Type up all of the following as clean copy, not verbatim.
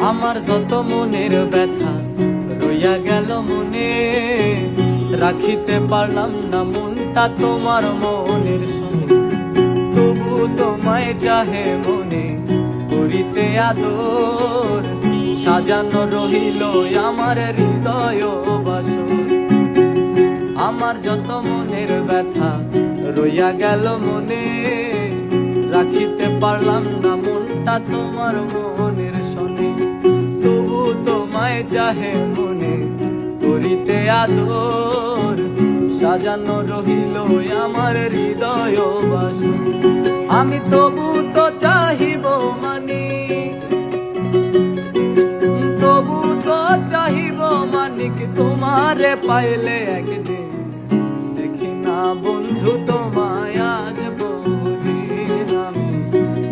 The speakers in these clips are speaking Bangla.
আমার যত মনের ব্যথা রইয়া গেল মনে, রাখিতে পারলাম না মনটা তোমার মনের সঙ্গে। তবু তোমায় চাহে মনে করিতে আদর, সাজানো রহিল আমার হৃদয় বাসর। আমার যত মনের ব্যথা রইয়া গেল মনে, রাখিতে পারলাম না মনটা তোমার মনের সনে। তবু তোমায় চাহে মনে করিতে আদর, সাজানো রহিল আমার হৃদয় বাসর। আমি তবু তো চাহিব মানি, তবু তো চাহিব মানিক তোমারে পাইলে একদিন। দেখি না বন্ধু তোমায় আজ বহুদিন, আমি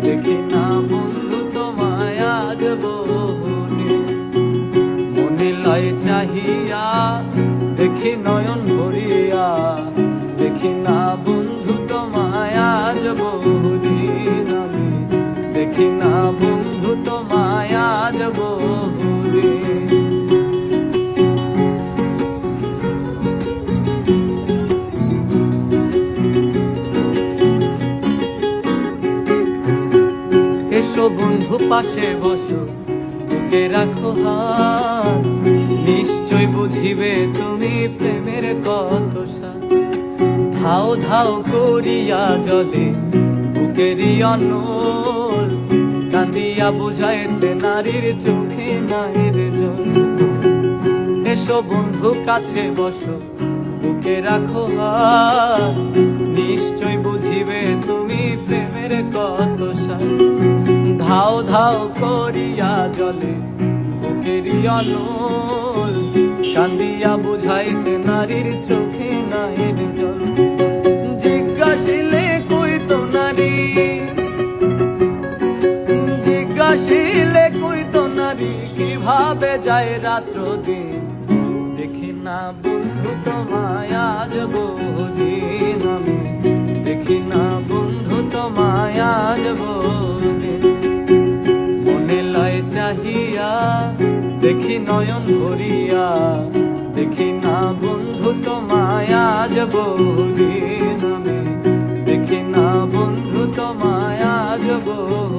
দেখি না বন্ধু তোমায় আজ বহুদিন। মনে লয় চাহিয়া দেখি নয়ন ভরিয়া, দেখি না বন্ধু তোমায় আজ বহুদিন, আমি দেখি না বন্ধু তোমায় আজ বহুদিন। এসো বন্ধু পাশে বসো, বুকে রাখো হাত, নিশ্চয় বুঝিবে তুমি প্রেমের কত স্বাদ। ধাও ধাও করিয়া জলে বুকেরই অনল, কান্দিয়া বুঝাইতে নারীর চোখে নাহির জল। এসো বন্ধু কাছে বসো, বুকে রাখো হাত, নিশ্চয় বুঝিবে তুমি প্রেমের কত স্বাদ। ধাও ধাও করিয়া জলে বুকেরই অনল, কান্দিয়া বুঝাইতে নারীর চোখে নাহির জল। জিজ্ঞাসিলে কইতো নারী, জিজ্ঞাসিলে কইতো নারী কিভাবে যায় রাত্র দিন। দেখি না বন্ধু তোমায় আজ বহুদিন, আমি দেখি না বন্ধু তোমায় আজ বহুদিন। মনে লয় চাহিয়া দেখি নয়ন ভরিয়া, দেখি না বন্ধু তোমায় আজ বহুদিন, আমি দেখি না বন্ধু তোমায় আজ বহুদিন।